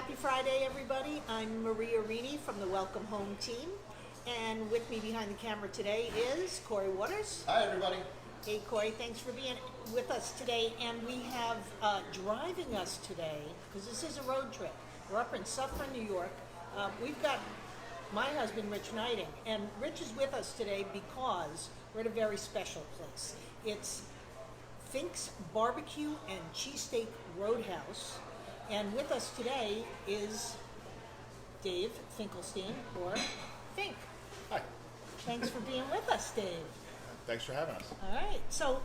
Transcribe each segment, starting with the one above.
Happy Friday, everybody. I'm Maria Rini from the Welcome Home team. And with me behind the camera today is Cory Waters. Hi, everybody. Hey, Cory, thanks for being with us today. And we have driving us today, because this is a road trip. We're up in Suffern, New York. We've got my husband, Rich Gneiding. And Rich is with us today because we're at a very special place. It's Fink's BBQ and Cheesesteak Roadhouse. And with us today is Dave Finkelstein, or Fink. Hi. Thanks for being with us, Dave. Thanks for having us. All right. So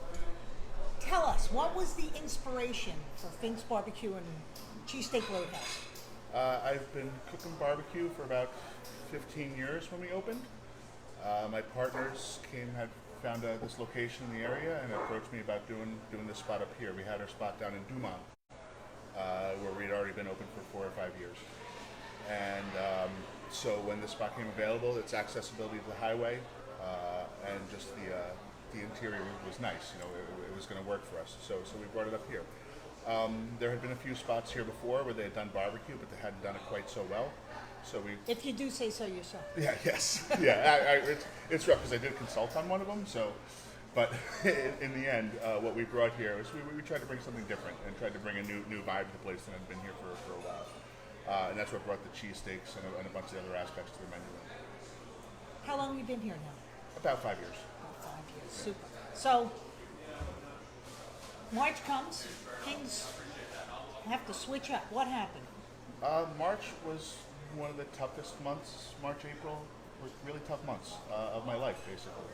tell us, what was the inspiration for Fink's BBQ and Cheesesteak Roadhouse? I've been cooking barbecue for about 15 years when we opened. My partners had found this location in the area and approached me about doing this spot up here. We had our spot down in Dumont, where we'd already been open for 4 or 5 years. And so when the spot came available, its accessibility to the highway and just the interior was nice. You know, it was going to work for us. So we brought it up here. There had been a few spots here before where they had done barbecue, but they hadn't done it quite so well. So we. If you do say so yourself. Yeah. Yes. Yeah. It's rough because I did consult on one of them. So. But in the end, what we brought here is we tried to bring something different and tried to bring a new vibe to the place that had been here for a while. And that's what brought the cheesesteaks and a bunch of the other aspects to the menu. How long have you been here now? About 5 years. About 5 years. Super. So March comes, things have to switch up. What happened? March was one of the toughest months. March, April were really tough months of my life, basically.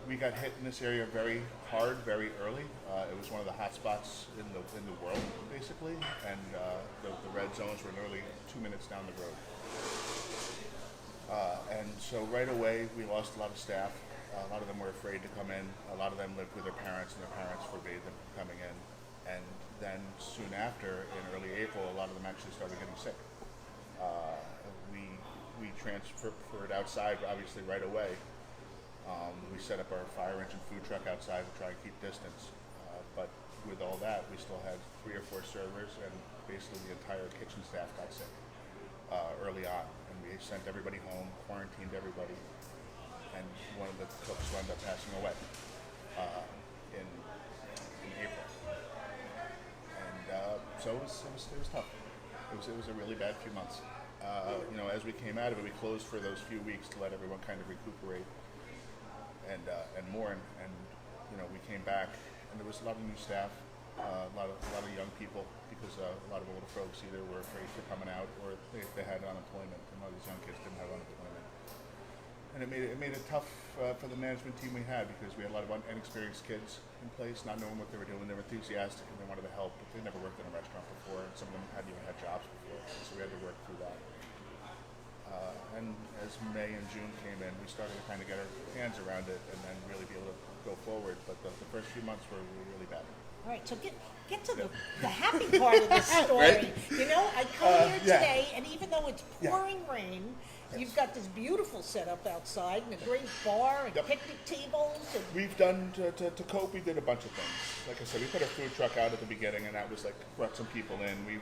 We got hit in this area very hard, very early. It was one of the hot spots in the world, basically, and the red zones were literally 2 minutes down the road. And so right away, we lost a lot of staff. A lot of them were afraid to come in. A lot of them lived with their parents, and their parents forbade them from coming in. And then soon after, in early April, a lot of them actually started getting sick. We transferred outside, obviously, right away. We set up our fire engine food truck outside to try and keep distance. But with all that, we still had 3 or 4 servers, and basically the entire kitchen staff got sick early on. And we sent everybody home, quarantined everybody, and one of the cooks wound up passing away in April. And so it was tough. It was a really bad few months. As we came out of it, we closed for those few weeks to let everyone kind of recuperate. And more, and we came back, and there was a lot of new staff, a lot of young people, because a lot of older folks either were afraid for coming out or they had unemployment, and a lot of these young kids didn't have unemployment, and it made it tough for the management team we had, because we had a lot of inexperienced kids in place, not knowing what they were doing. They were enthusiastic and they wanted to help, but they never worked in a restaurant before, and some of them hadn't even had jobs before, so we had to work through that. And as May and June came in, we started to kind of get our hands around it and then really be able to go forward. But the first few months were really bad. All right, so get to the happy part of the story. Right? I come here today, and even though it's pouring rain, you've got this beautiful setup outside and a great bar and picnic tables. And we've done, to cope, we did a bunch of things. Like I said, we put a food truck out at the beginning, and that was like, brought some people in. We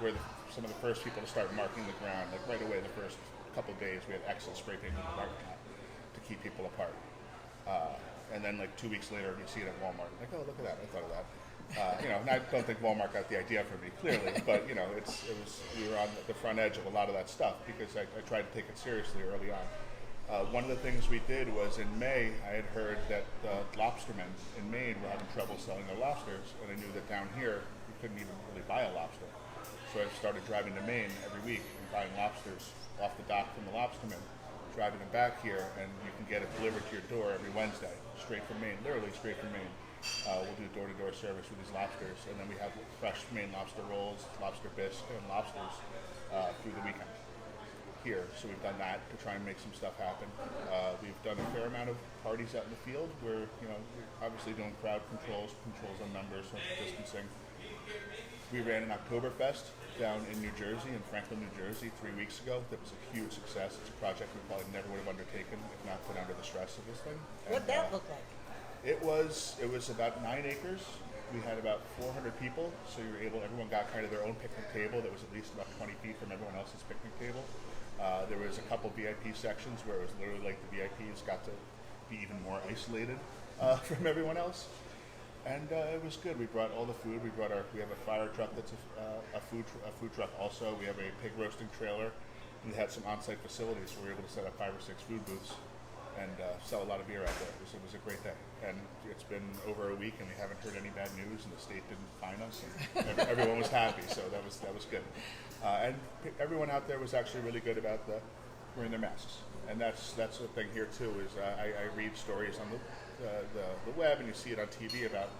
were some of the first people to start marking the ground. Like right away, the first couple of days, we had Excel spray painted the parking lot to keep people apart. And then like 2 weeks later, you see it at Walmart. Like, oh, look at that! I thought of that. And I don't think Walmart got the idea from me clearly, but we were on the front edge of a lot of that stuff because I tried to take it seriously early on. One of the things we did was in May, I had heard that the lobstermen in Maine were having trouble selling their lobsters, and I knew that down here you couldn't even really buy a lobster. So I started driving to Maine every week and buying lobsters off the dock from the lobstermen, driving them back here, and you can get it delivered to your door every Wednesday, straight from Maine, literally straight from Maine. We'll do door-to-door service with these lobsters, and then we have fresh Maine lobster rolls, lobster bisque, and lobsters through the weekend here. So we've done that to try and make some stuff happen. We've done a fair amount of parties out in the field where, we're obviously doing crowd controls on numbers, social distancing. We ran an Oktoberfest down in New Jersey, in Franklin, New Jersey, 3 weeks ago. That was a huge success. It's a project we probably never would have undertaken if not put under the stress of this thing. What'd that look like? It was about 9 acres we had about 400 people, so everyone got kind of their own picnic table that was at least about 20 feet from everyone else's picnic table. There was a couple VIP sections where it was literally like the VIPs got to be even more isolated from everyone else. And it was good. We brought all the food. We have a fire truck that's a food truck also. We have a pig roasting trailer. We had some on-site facilities where we were able to set up 5 or 6 food booths and sell a lot of beer out there. It was a great day. And it's been over a week and we haven't heard any bad news and the state didn't fine us and everyone was happy, so that was good. And everyone out there was actually really good about wearing their masks. And that's the thing here too, is I read stories on the web and you see it on TV about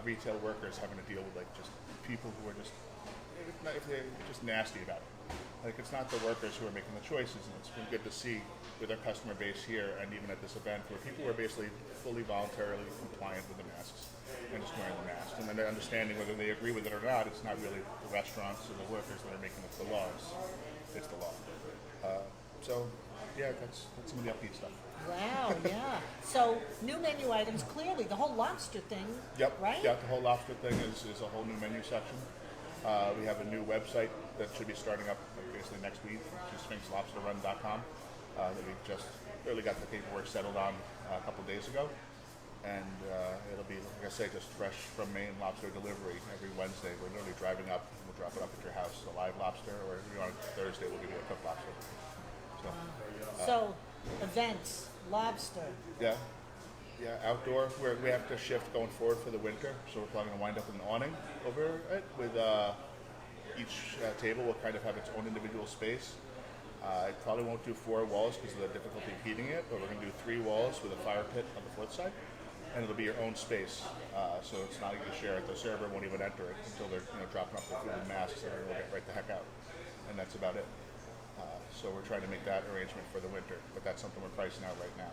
retail workers having to deal with like just people who are just nasty about it. Like, it's not the workers who are making the choices, and it's been good to see with our customer base here and even at this event where people were basically fully voluntarily compliant with the masks and just wearing the masks. And then they're understanding whether they agree with it or not. It's not really the restaurants or the workers that are making the laws. It's the law. So, yeah, that's some of the upbeat stuff. Wow, yeah. So, new menu items, clearly. The whole lobster thing, Yep. right? Yeah, the whole lobster thing is a whole new menu section. We have a new website that should be starting up basically next week, which is finkslobsterrun.com. That we just really got the paperwork settled on a couple days ago. And it'll be, like I say, just fresh from Maine lobster delivery every Wednesday. We're literally driving up, and we'll drop it up at your house, a live lobster, or if you want Thursday, we'll give you a cooked lobster. So, events, lobster. Yeah. Yeah, outdoor. We have to shift going forward for the winter, so we're probably going to wind up with an awning over it. With each table will kind of have its own individual space. It probably won't do 4 walls because of the difficulty of heating it, but we're going to do 3 walls with a fire pit on the fourth side, and it'll be your own space. So it's not going to share it. The server won't even enter it until they're dropping off the food and masks, and we'll get right the heck out. And that's about it. So we're trying to make that arrangement for the winter, but that's something we're pricing out right now.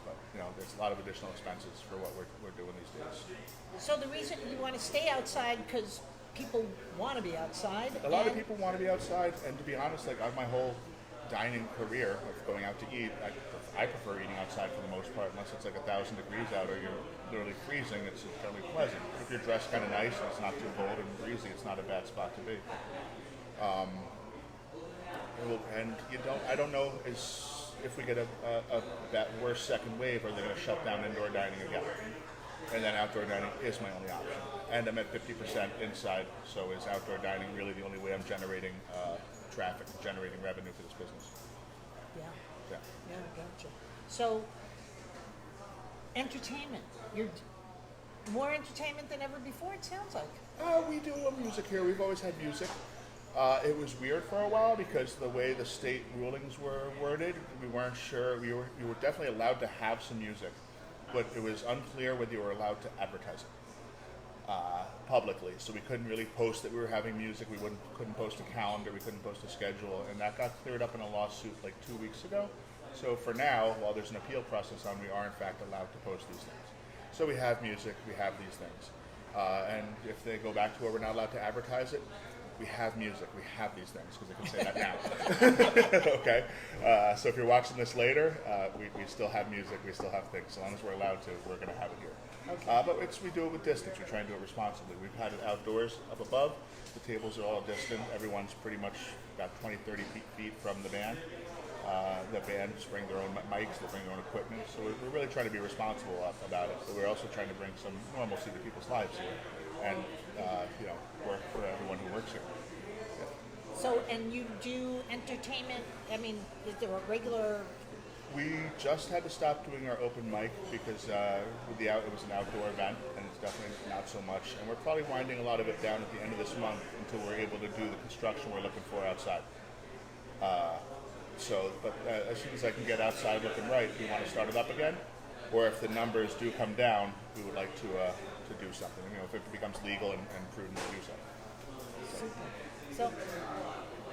But there's a lot of additional expenses for what we're doing these days. So the reason you want to stay outside because people want to be outside. A lot of people want to be outside, and to be honest, like my whole dining career of going out to eat, I prefer eating outside for the most part, unless it's like 1,000 degrees out or you're literally freezing. It's fairly pleasant. If you're dressed kind of nice and it's not too cold and breezy, it's not a bad spot to be. And I don't know if we get that worse second wave, are they going to shut down indoor dining again? And then outdoor dining is my only option. And I'm at 50% inside, so is outdoor dining really the only way I'm generating traffic, generating revenue for this business? Yeah, Yeah. gotcha. So, entertainment. You're more entertainment than ever before, it sounds like. We do music here. We've always had music. It was weird for a while because the way the state rulings were worded, we weren't sure. You were definitely allowed to have some music, but it was unclear whether you were allowed to advertise it publicly. So we couldn't really post that we were having music. We couldn't post a calendar. We couldn't post a schedule, and that got cleared up in a lawsuit like 2 weeks ago. So for now, while there's an appeal process on, we are in fact allowed to post these things. So we have music. We have these things, and if they go back to where we're not allowed to advertise it, we have music, we have these things, because I can say that now. Okay? So if you're watching this later, we still have music, we still have things. So long as we're allowed to, we're going to have it here. Okay. But we do it with distance. We try and do it responsibly. We've had it outdoors up above. The tables are all distant. Everyone's pretty much about 20, 30 feet from the band. The bands bring their own mics, they bring their own equipment. So we're really trying to be responsible about it. But we're also trying to bring some normalcy to people's lives here. And work for everyone who works here. Yeah. So, and you do entertainment, I mean, is there a regular... We just had to stop doing our open mic because it was an outdoor event, and it's definitely not so much. And we're probably winding a lot of it down at the end of this month until we're able to do the construction we're looking for outside. But as soon as I can get outside looking right, we want to start it up again. Or if the numbers do come down, we would like to do something. If it becomes legal and prudent to do so. So,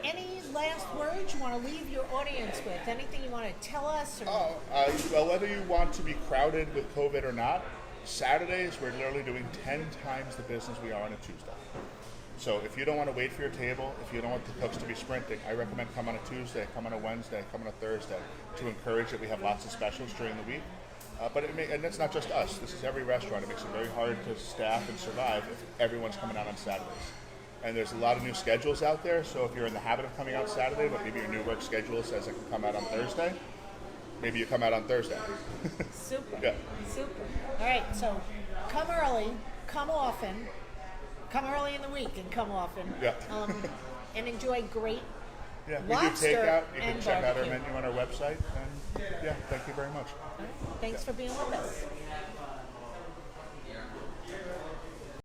any last words you want to leave your audience with? Anything you want to tell us? Or... Well, whether you want to be crowded with COVID or not, Saturdays we're literally doing 10 times the business we are on a Tuesday. So if you don't want to wait for your table, if you don't want the cooks to be sprinting, I recommend come on a Tuesday, come on a Wednesday, come on a Thursday to encourage that we have lots of specials during the week. And that's not just us. This is every restaurant. It makes it very hard to staff and survive if everyone's coming out on Saturdays. And there's a lot of new schedules out there, so if you're in the habit of coming out Saturday, but maybe your new work schedule says it can come out on Thursday, maybe you come out on Thursday. Super. Yeah. Super. All right, so come early, come often, come early in the week and come often. Yeah. And enjoy great Yeah, we do lobster takeout. You and can check out our barbecue. menu on our website. And yeah, thank you very much. Thanks for being with us.